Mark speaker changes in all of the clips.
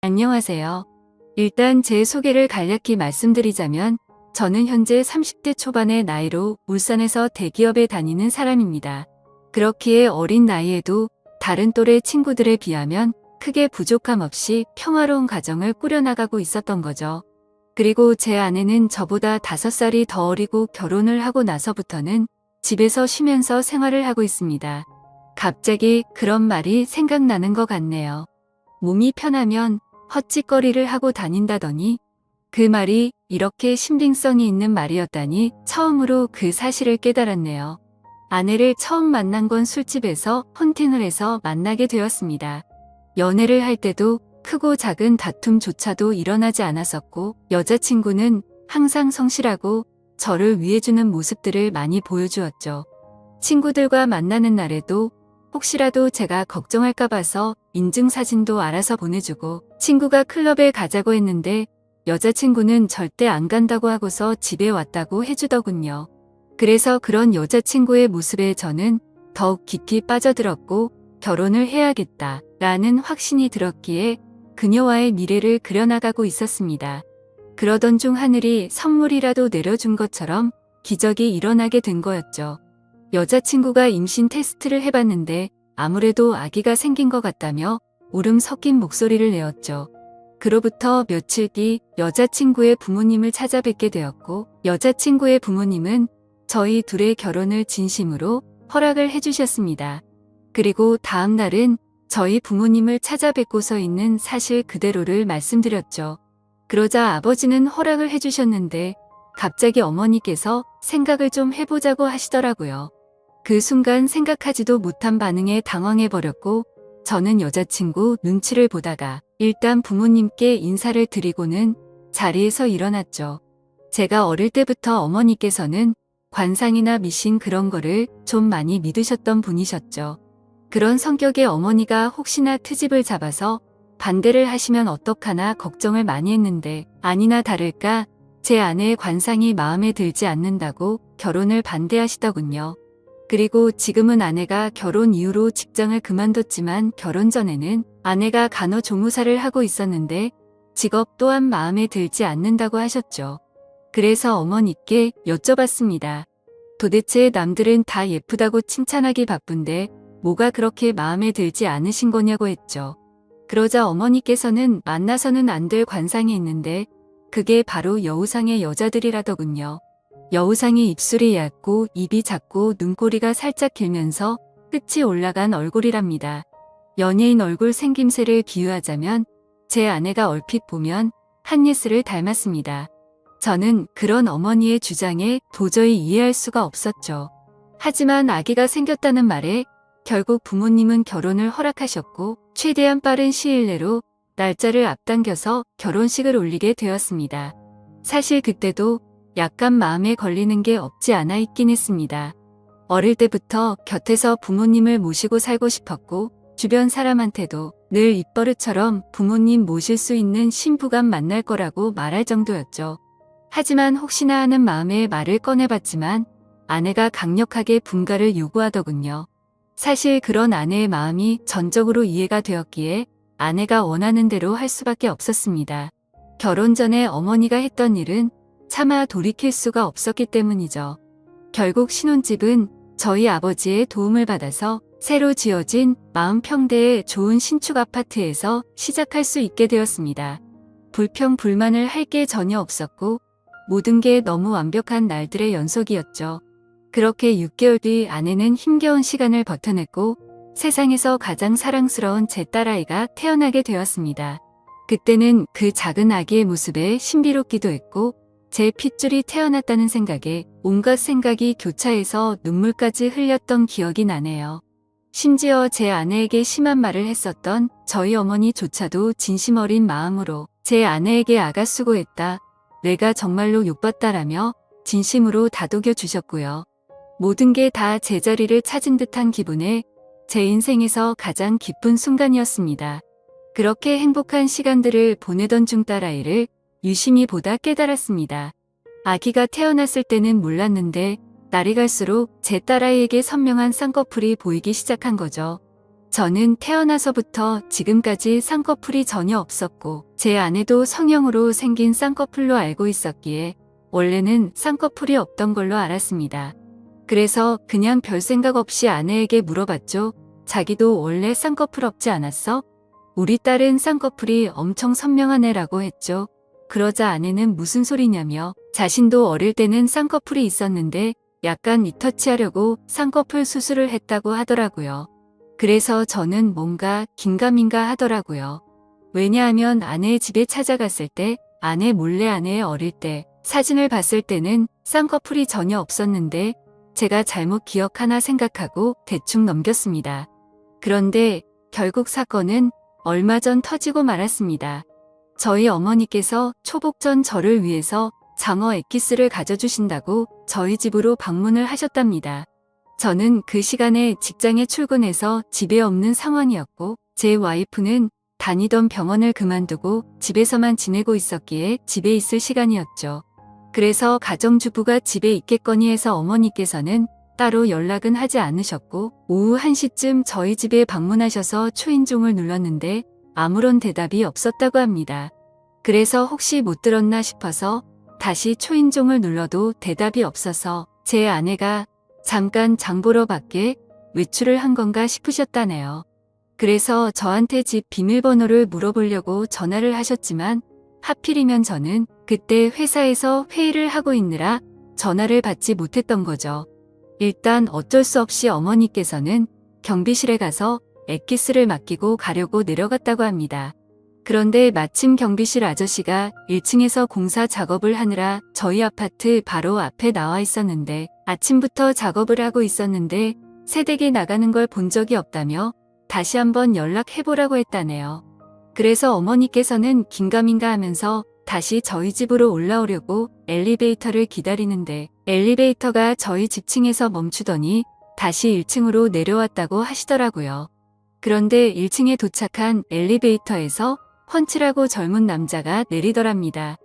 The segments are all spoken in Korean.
Speaker 1: 안녕하세요. 일단 제 소개를 간략히 말씀드리자면 저는 현재 30대 초반의 나이로 울산에서 대기업에 다니는 사람입니다. 그렇기에 어린 나이에도 다른 또래 친구들에 비하면 크게 부족함 없이 평화로운 가정을 꾸려나가고 있었던 거죠. 그리고 제 아내는 저보다 5살이 더 어리고 결혼을 하고 나서부터는 집에서 쉬면서 생활을 하고 있습니다. 갑자기 그런 말이 생각나는 것 같네요. 몸이 편하면 헛짓거리를 하고 다닌다더니 그 말이 이렇게 신빙성이 있는 말이었다니 처음으로 그 사실을 깨달았네요. 아내를 처음 만난 건 술집에서 헌팅을 해서 만나게 되었습니다. 연애를 할 때도 크고 작은 다툼조차도 일어나지 않았었고 여자친구는 항상 성실하고 저를 위해주는 모습들을 많이 보여주었죠. 친구들과 만나는 날에도 혹시라도 제가 걱정할까 봐서 인증사진도 알아서 보내주고 친구가 클럽에 가자고 했는데 여자친구는 절대 안 간다고 하고서 집에 왔다고 해주더군요. 그래서 그런 여자친구의 모습에 저는 더욱 깊이 빠져들었고 결혼을 해야겠다 라는 확신이 들었기에 그녀와의 미래를 그려나가고 있었습니다. 그러던 중 하늘이 선물이라도 내려준 것처럼 기적이 일어나게 된 거였죠. 여자친구가 임신 테스트를 해봤는데 아무래도 아기가 생긴 것 같다며 울음 섞인 목소리를 내었죠. 그로부터 며칠 뒤 여자친구의 부모님을 찾아뵙게 되었고 여자친구의 부모님은 저희 둘의 결혼을 진심으로 허락을 해주셨습니다. 그리고 다음 날은 저희 부모님을 찾아뵙고서 있는 사실 그대로를 말씀드렸죠. 그러자 아버지는 허락을 해주셨는데 갑자기 어머니께서 생각을 좀 해보자고 하시더라고요. 그 순간 생각하지도 못한 반응에 당황해버렸고 저는 여자친구 눈치를 보다가 일단 부모님께 인사를 드리고는 자리에서 일어났죠. 제가 어릴 때부터 어머니께서는 관상이나 미신 그런 거를 좀 많이 믿으셨던 분이셨죠. 그런 성격의 어머니가 혹시나 트집을 잡아서 반대를 하시면 어떡하나 걱정을 많이 했는데 아니나 다를까 제 아내의 관상이 마음에 들지 않는다고 결혼을 반대하시더군요. 그리고 지금은 아내가 결혼 이후로 직장을 그만뒀지만 결혼 전에는 아내가 간호조무사를 하고 있었는데 직업 또한 마음에 들지 않는다고 하셨죠. 그래서 어머니께 여쭤봤습니다. 도대체 남들은 다 예쁘다고 칭찬하기 바쁜데 뭐가 그렇게 마음에 들지 않으신 거냐고 했죠. 그러자 어머니께서는 만나서는 안 될 관상이 있는데 그게 바로 여우상의 여자들이라더군요. 여우상이 입술이 얇고 입이 작고 눈꼬리가 살짝 길면서 끝이 올라간 얼굴이랍니다. 연예인 얼굴 생김새를 비유하자면 제 아내가 얼핏 보면 한예슬을 닮았습니다. 저는 그런 어머니의 주장에 도저히 이해할 수가 없었죠. 하지만 아기가 생겼다는 말에 결국 부모님은 결혼을 허락하셨고 최대한 빠른 시일 내로 날짜를 앞당겨서 결혼식을 올리게 되었습니다. 사실 그때도 약간 마음에 걸리는 게 없지 않아 있긴 했습니다. 어릴 때부터 곁에서 부모님을 모시고 살고 싶었고 주변 사람한테도 늘 입버릇처럼 부모님 모실 수 있는 신부감 만날 거라고 말할 정도였죠. 하지만 혹시나 하는 마음에 말을 꺼내봤지만 아내가 강력하게 분가를 요구하더군요. 사실 그런 아내의 마음이 전적으로 이해가 되었기에 아내가 원하는 대로 할 수밖에 없었습니다. 결혼 전에 어머니가 했던 일은 차마 돌이킬 수가 없었기 때문이죠. 결국 신혼집은 저희 아버지의 도움을 받아서 새로 지어진 40평대의 좋은 신축 아파트에서 시작할 수 있게 되었습니다. 불평 불만을 할 게 전혀 없었고 모든 게 너무 완벽한 날들의 연속이었죠. 그렇게 6개월 뒤 아내는 힘겨운 시간을 버텨냈고 세상에서 가장 사랑스러운 제 딸아이가 태어나게 되었습니다. 그때는 그 작은 아기의 모습에 신비롭기도 했고 제 핏줄이 태어났다는 생각에 온갖 생각이 교차해서 눈물까지 흘렸던 기억이 나네요. 심지어 제 아내에게 심한 말을 했었던 저희 어머니조차도 진심 어린 마음으로 제 아내에게 아가수고했다, 내가 정말로 욕봤다라며 진심으로 다독여 주셨고요. 모든 게 다 제자리를 찾은 듯한 기분에 제 인생에서 가장 기쁜 순간이었습니다. 그렇게 행복한 시간들을 보내던 중 딸아이를 유심히 보다 깨달았습니다. 아기가 태어났을 때는 몰랐는데 날이 갈수록 제 딸아이에게 선명한 쌍꺼풀이 보이기 시작한 거죠. 저는 태어나서부터 지금까지 쌍꺼풀이 전혀 없었고 제 아내도 성형으로 생긴 쌍꺼풀로 알고 있었기에 원래는 쌍꺼풀이 없던 걸로 알았습니다. 그래서 그냥 별 생각 없이 아내에게 물어봤죠. 자기도 원래 쌍꺼풀 없지 않았어? 우리 딸은 쌍꺼풀이 엄청 선명하네라고 했죠. 그러자 아내는 무슨 소리냐며 자신도 어릴 때는 쌍꺼풀이 있었는데 약간 리터치하려고 쌍꺼풀 수술을 했다고 하더라고요. 그래서 저는 뭔가 긴가민가 하더라고요. 왜냐하면 아내의 집에 찾아갔을 때 아내 몰래 아내의 어릴 때 사진을 봤을 때는 쌍꺼풀이 전혀 없었는데 제가 잘못 기억하나 생각하고 대충 넘겼습니다. 그런데 결국 사건은 얼마 전 터지고 말았습니다. 저희 어머니께서 초복 전 저를 위해서 장어 엑기스를 가져주신다고 저희 집으로 방문을 하셨답니다. 저는 그 시간에 직장에 출근해서 집에 없는 상황이었고 제 와이프는 다니던 병원을 그만두고 집에서만 지내고 있었기에 집에 있을 시간이었죠. 그래서 가정주부가 집에 있겠거니 해서 어머니께서는 따로 연락은 하지 않으셨고 오후 1시쯤 저희 집에 방문하셔서 초인종을 눌렀는데 아무런 대답이 없었다고 합니다. 그래서 혹시 못 들었나 싶어서 다시 초인종을 눌러도 대답이 없어서 제 아내가 잠깐 장보러 밖에 외출을 한 건가 싶으셨다네요. 그래서 저한테 집 비밀번호를 물어보려고 전화를 하셨지만 하필이면 저는 그때 회사에서 회의를 하고 있느라 전화를 받지 못했던 거죠. 일단 어쩔 수 없이 어머니께서는 경비실에 가서 엑기스를 맡기고 가려고 내려갔다고 합니다. 그런데 마침 경비실 아저씨가 1층에서 공사 작업을 하느라 저희 아파트 바로 앞에 나와 있었는데 아침부터 작업을 하고 있었는데 새댁이 나가는 걸 본 적이 없다며 다시 한번 연락해보라고 했다네요. 그래서 어머니께서는 긴가민가 하면서 다시 저희 집으로 올라오려고 엘리베이터를 기다리는데 엘리베이터가 저희 집층에서 멈추더니 다시 1층으로 내려왔다고 하시더라고요. 그런데 1층에 도착한 엘리베이터에서 훤칠하고 젊은 남자가 내리더랍니다.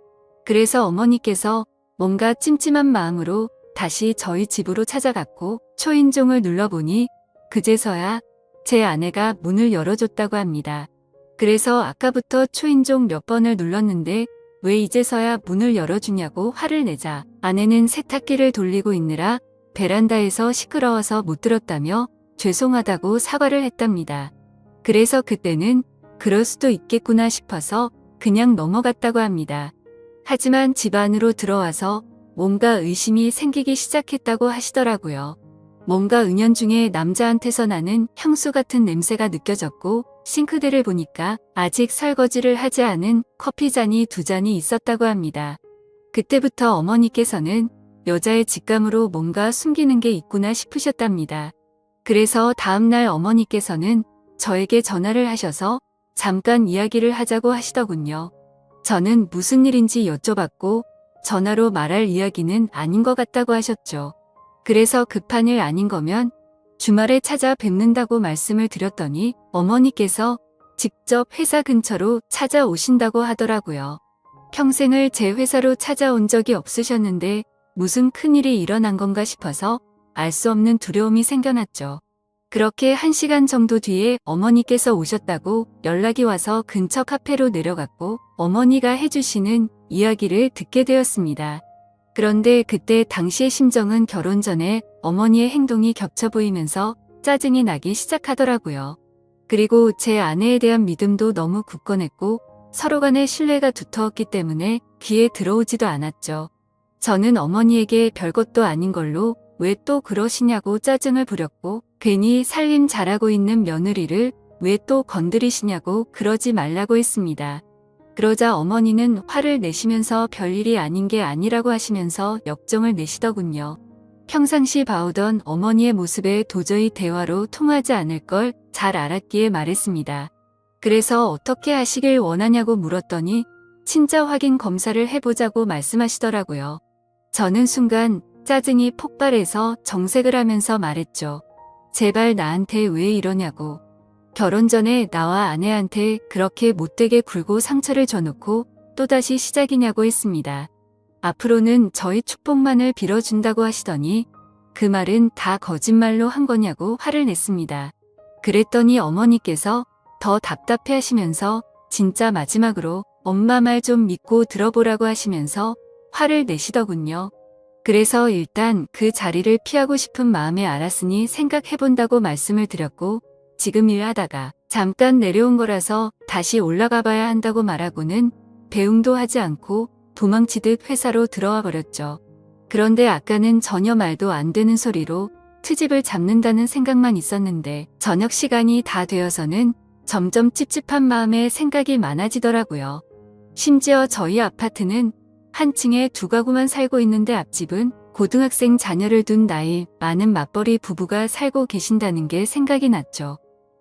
Speaker 1: 그래서 어머니께서 뭔가 찜찜한 마음으로 다시 저희 집으로 찾아갔고 초인종을 눌러보니 그제서야 제 아내가 문을 열어줬다고 합니다. 그래서 아까부터 초인종 몇 번을 눌렀는데 왜 이제서야 문을 열어주냐고 화를 내자 아내는 세탁기를 돌리고 있느라 베란다에서 시끄러워서 못 들었다며 죄송하다고 사과를 했답니다. 그래서 그때는 그럴 수도 있겠구나 싶어서 그냥 넘어갔다고 합니다. 하지만 집 안으로 들어와서 뭔가 의심이 생기기 시작했다고 하시더라고요. 뭔가 은연중에 남자한테서 나는 향수 같은 냄새가 느껴졌고 싱크대를 보니까 아직 설거지를 하지 않은 커피잔이 2잔이 있었다고 합니다. 그때부터 어머니께서는 여자의 직감으로 뭔가 숨기는 게 있구나 싶으셨답니다. 그래서 다음날 어머니께서는 저에게 전화를 하셔서 잠깐 이야기를 하자고 하시더군요. 저는 무슨 일인지 여쭤봤고 전화로 말할 이야기는 아닌 것 같다고 하셨죠. 그래서 급한 일 아닌 거면 주말에 찾아뵙는다고 말씀을 드렸더니 어머니께서 직접 회사 근처로 찾아오신다고 하더라고요. 평생을 제 회사로 찾아온 적이 없으셨는데 무슨 큰일이 일어난 건가 싶어서 알 수 없는 두려움이 생겨났죠. 그렇게 1시간 정도 뒤에 어머니께서 오셨다고 연락이 와서 근처 카페로 내려갔고 어머니가 해주시는 이야기를 듣게 되었습니다. 그런데 그때 당시의 심정은 결혼 전에 어머니의 행동이 겹쳐 보이면서 짜증이 나기 시작하더라고요. 그리고 제 아내에 대한 믿음도 너무 굳건했고 서로 간의 신뢰가 두터웠기 때문에 귀에 들어오지도 않았죠. 저는 어머니에게 별것도 아닌 걸로 왜 또 그러시냐고 짜증을 부렸고 괜히 살림 잘하고 있는 며느리를 왜 또 건드리시냐고 그러지 말라고 했습니다. 그러자 어머니는 화를 내시면서 별일이 아닌 게 아니라고 하시면서 역정을 내시더군요. 평상시 봐오던 어머니의 모습에 도저히 대화로 통하지 않을 걸 잘 알았기에 말했습니다. 그래서 어떻게 하시길 원하냐고 물었더니 친자 확인 검사를 해보자고 말씀하시더라고요. 저는 순간 짜증이 폭발해서 정색을 하면서 말했죠. 제발 나한테 왜 이러냐고. 결혼 전에 나와 아내한테 그렇게 못되게 굴고 상처를 줘놓고 또다시 시작이냐고 했습니다. 앞으로는 저희 축복만을 빌어준다고 하시더니 그 말은 다 거짓말로 한 거냐고 화를 냈습니다. 그랬더니 어머니께서 더 답답해 하시면서 진짜 마지막으로 엄마 말 좀 믿고 들어보라고 하시면서 화를 내시더군요. 그래서 일단 그 자리를 피하고 싶은 마음에 알았으니 생각해본다고 말씀을 드렸고, 지금 일하다가 잠깐 내려온 거라서 다시 올라가 봐야 한다고 말하고는 배웅도 하지 않고 도망치듯 회사로 들어와 버렸죠. 그런데 아까는 전혀 말도 안 되는 소리로 트집을 잡는다는 생각만 있었는데 저녁 시간이 다 되어서는 점점 찝찝한 마음에 생각이 많아지더라고요. 심지어 저희 아파트는 한 층에 두 가구만 살고 있는데 앞집은 고등학생 자녀를 둔 나이 많은 맞벌이 부부가 살고 계신다는 게 생각이 났죠.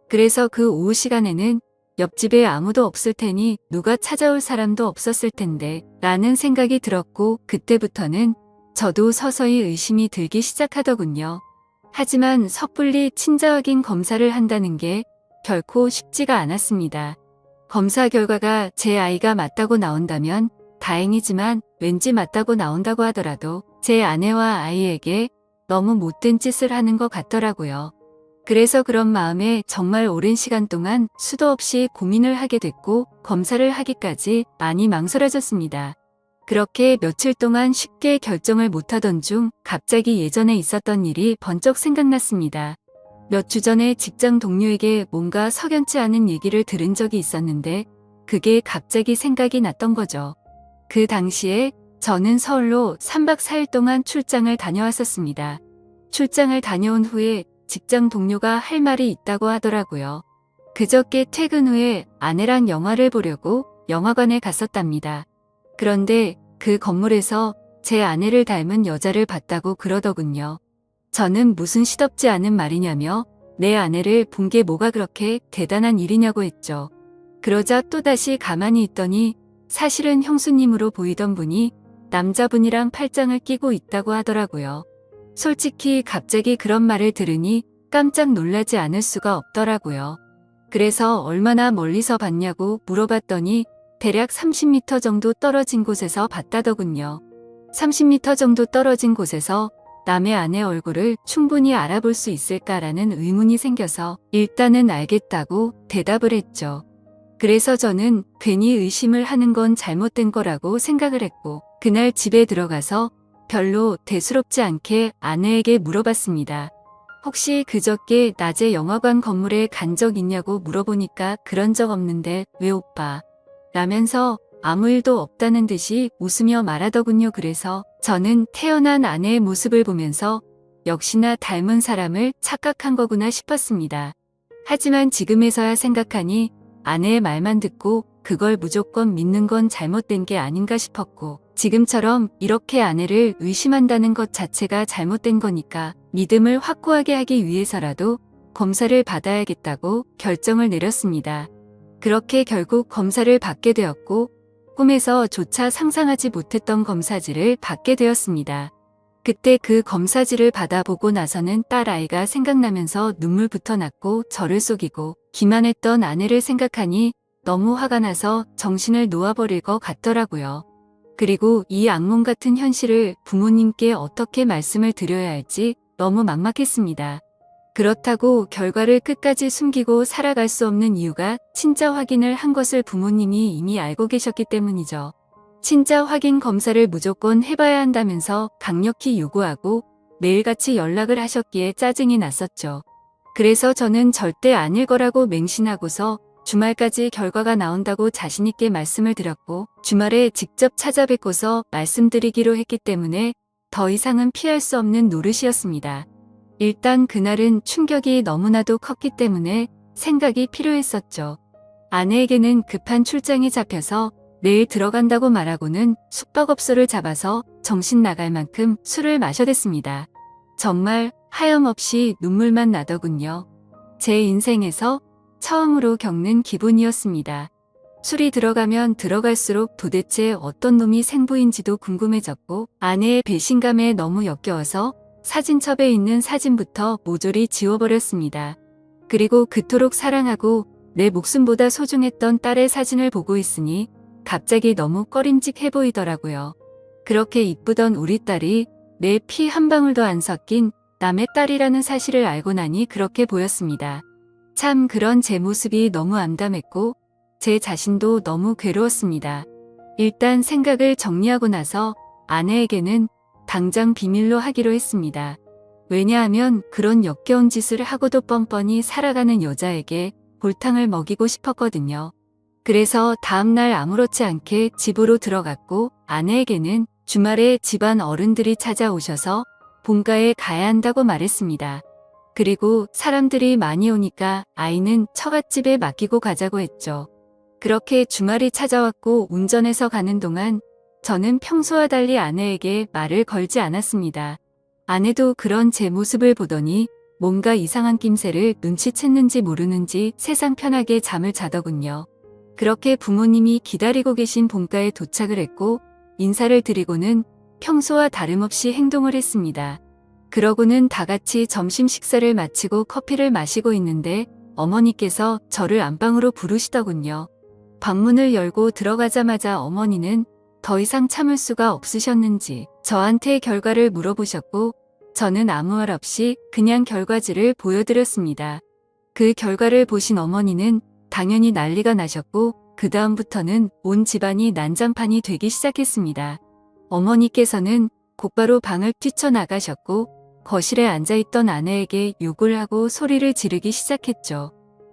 Speaker 1: 그래서 그 오후 시간에는 옆집에 아무도 없을 테니 누가 찾아올 사람도 없었을 텐데 라는 생각이 들었고, 그때부터는 저도 서서히 의심이 들기 시작하더군요. 하지만 섣불리 친자 확인 검사를 한다는 게 결코 쉽지가 않았습니다. 검사 결과가 제 아이가 맞다고 나온다면 다행이지만 왠지 맞다고 나온다고 하더라도 제 아내와 아이에게 너무 못된 짓을 하는 것 같더라고요. 그래서 그런 마음에 정말 오랜 시간 동안 수도 없이 고민을 하게 됐고, 검사를 하기까지 많이 망설여졌습니다. 그렇게 며칠 동안 쉽게 결정을 못하던 중 갑자기 예전에 있었던 일이 번쩍 생각났습니다. 몇 주 전에 직장 동료에게 뭔가 석연치 않은 얘기를 들은 적이 있었는데 그게 갑자기 생각이 났던 거죠. 그 당시에 저는 서울로 3박 4일 동안 출장을 다녀왔었습니다. 출장을 다녀온 후에 직장 동료가 할 말이 있다고 하더라고요. 그저께 퇴근 후에 아내랑 영화를 보려고 영화관에 갔었답니다. 그런데 그 건물에서 제 아내를 닮은 여자를 봤다고 그러더군요. 저는 무슨 시덥지 않은 말이냐며 내 아내를 본 게 뭐가 그렇게 대단한 일이냐고 했죠. 그러자 또다시 가만히 있더니 사실은 형수님으로 보이던 분이 남자분이랑 팔짱을 끼고 있다고 하더라고요. 솔직히 갑자기 그런 말을 들으니 깜짝 놀라지 않을 수가 없더라고요. 그래서 얼마나 멀리서 봤냐고 물어봤더니 대략 30m 정도 떨어진 곳에서 봤다더군요. 30m 정도 떨어진 곳에서 남의 아내 얼굴을 충분히 알아볼 수 있을까라는 의문이 생겨서 일단은 알겠다고 대답을 했죠. 그래서 저는 괜히 의심을 하는 건 잘못된 거라고 생각을 했고, 그날 집에 들어가서 별로 대수롭지 않게 아내에게 물어봤습니다. 혹시 그저께 낮에 영화관 건물에 간 적 있냐고 물어보니까 그런 적 없는데 왜 오빠? 라면서 아무 일도 없다는 듯이 웃으며 말하더군요. 그래서 저는 태어난 아내의 모습을 보면서 역시나 닮은 사람을 착각한 거구나 싶었습니다. 하지만 지금에서야 생각하니 아내의 말만 듣고 그걸 무조건 믿는 건 잘못된 게 아닌가 싶었고, 지금처럼 이렇게 아내를 의심한다는 것 자체가 잘못된 거니까 믿음을 확고하게 하기 위해서라도 검사를 받아야겠다고 결정을 내렸습니다. 그렇게 결국 검사를 받게 되었고, 꿈에서조차 상상하지 못했던 검사지를 받게 되었습니다. 그때 그 검사지를 받아보고 나서는 딸아이가 생각나면서 눈물부터 났고, 저를 속이고 기만했던 아내를 생각하니 너무 화가 나서 정신을 놓아버릴 것 같더라고요. 그리고 이 악몽 같은 현실을 부모님께 어떻게 말씀을 드려야 할지 너무 막막했습니다. 그렇다고 결과를 끝까지 숨기고 살아갈 수 없는 이유가 친자 확인을 한 것을 부모님이 이미 알고 계셨기 때문이죠. 친자 확인 검사를 무조건 해봐야 한다면서 강력히 요구하고 매일같이 연락을 하셨기에 짜증이 났었죠. 그래서 저는 절대 아닐 거라고 맹신하고서 주말까지 결과가 나온다고 자신있게 말씀을 드렸고, 주말에 직접 찾아뵙고서 말씀드리기로 했기 때문에 더 이상은 피할 수 없는 노릇이었습니다. 일단 그날은 충격이 너무나도 컸기 때문에 생각이 필요했었죠. 아내에게는 급한 출장이 잡혀서 내일 들어간다고 말하고는 숙박업소를 잡아서 정신 나갈 만큼 술을 마셔댔습니다. 정말 하염없이 눈물만 나더군요. 제 인생에서 처음으로 겪는 기분이었습니다. 술이 들어가면 들어갈수록 도대체 어떤 놈이 생부인지도 궁금해졌고, 아내의 배신감에 너무 역겨워서 사진첩에 있는 사진부터 모조리 지워버렸습니다. 그리고 그토록 사랑하고 내 목숨보다 소중했던 딸의 사진을 보고 있으니 갑자기 너무 꺼림직해 보이더라고요. 그렇게 이쁘던 우리 딸이 내 피 한 방울도 안 섞인 남의 딸이라는 사실을 알고 나니 그렇게 보였습니다. 참 그런 제 모습이 너무 암담했고 제 자신도 너무 괴로웠습니다. 일단 생각을 정리하고 나서 아내에게는 당장 비밀로 하기로 했습니다. 왜냐하면 그런 역겨운 짓을 하고도 뻔뻔히 살아가는 여자에게 골탕을 먹이고 싶었거든요. 그래서 다음날 아무렇지 않게 집으로 들어갔고 아내에게는 주말에 집안 어른들이 찾아오셔서 본가에 가야 한다고 말했습니다. 그리고 사람들이 많이 오니까 아이는 처갓집에 맡기고 가자고 했죠. 그렇게 주말이 찾아왔고 운전해서 가는 동안 저는 평소와 달리 아내에게 말을 걸지 않았습니다. 아내도 그런 제 모습을 보더니 뭔가 이상한 낌새를 눈치챘는지 모르는지 세상 편하게 잠을 자더군요. 그렇게 부모님이 기다리고 계신 본가에 도착을 했고 인사를 드리고는 평소와 다름없이 행동을 했습니다. 그러고는 다 같이 점심 식사를 마치고 커피를 마시고 있는데 어머니께서 저를 안방으로 부르시더군요. 방문을 열고 들어가자마자 어머니는 더 이상 참을 수가 없으셨는지 저한테 결과를 물어보셨고 저는 아무 말 없이 그냥 결과지를 보여드렸습니다. 그 결과를 보신 어머니는 당연히 난리가 나셨고 그 다음부터는 온 집안이 난장판이 되기 시작했습니다. 어머니께서는 곧바로 방을 뛰쳐나가셨고 거실에 앉아있던 아내에게 욕을 하고 소리를 지르기 시작했죠.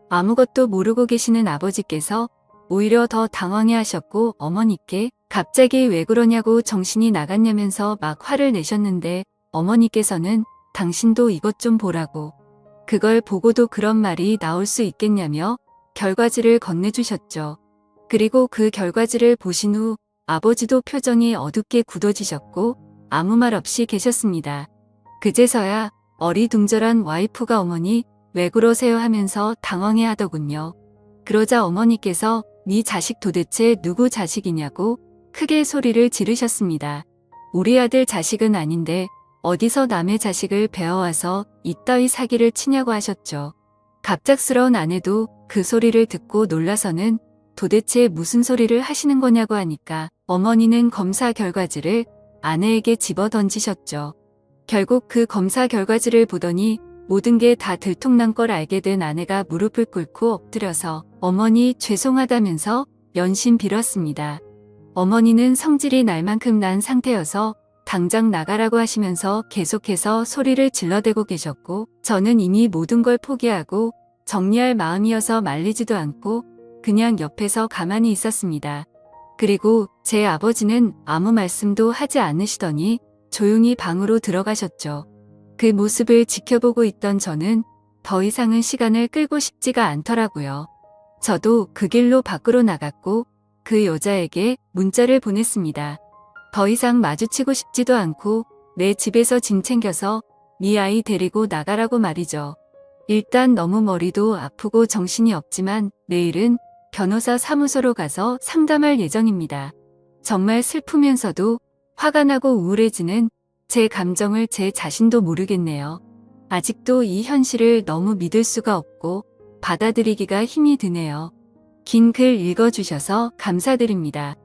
Speaker 1: 아무것도 모르고 계시는 아버지께서 오히려 더 당황해하셨고 어머니께 갑자기 왜 그러냐고 정신이 나갔냐면서 막 화를 내셨는데 어머니께서는 당신도 이것 좀 보라고 그걸 보고도 그런 말이 나올 수 있겠냐며 결과지를 건네주셨죠. 그리고 그 결과지를 보신 후 아버지도 표정이 어둡게 굳어지셨고 아무 말 없이 계셨습니다. 그제서야 어리둥절한 와이프가 어머니 왜 그러세요 하면서 당황해 하더군요. 그러자 어머니께서 네 자식 도대체 누구 자식이냐고 크게 소리를 지르셨습니다. 우리 아들 자식은 아닌데 어디서 남의 자식을 배워와서 이따위 사기를 치냐고 하셨죠. 갑작스러운 아내도 그 소리를 듣고 놀라서는 도대체 무슨 소리를 하시는 거냐고 하니까 어머니는 검사 결과지를 아내에게 집어 던지셨죠. 결국 그 검사 결과지를 보더니 모든 게 다 들통난 걸 알게 된 아내가 무릎을 꿇고 엎드려서 어머니 죄송하다면서 연신 빌었습니다. 어머니는 성질이 날 만큼 난 상태여서 당장 나가라고 하시면서 계속해서 소리를 질러대고 계셨고 저는 이미 모든 걸 포기하고 정리할 마음이어서 말리지도 않고 그냥 옆에서 가만히 있었습니다. 그리고 제 아버지는 아무 말씀도 하지 않으시더니 조용히 방으로 들어가셨죠. 그 모습을 지켜보고 있던 저는 더 이상은 시간을 끌고 싶지가 않더라고요. 저도 그 길로 밖으로 나갔고 그 여자에게 문자를 보냈습니다. 더 이상 마주치고 싶지도 않고 내 집에서 짐 챙겨서 네 아이 데리고 나가라고 말이죠. 일단 너무 머리도 아프고 정신이 없지만 내일은 변호사 사무소로 가서 상담할 예정입니다. 정말 슬프면서도 화가 나고 우울해지는 제 감정을 제 자신도 모르겠네요. 아직도 이 현실을 너무 믿을 수가 없고 받아들이기가 힘이 드네요. 긴 글 읽어주셔서 감사드립니다.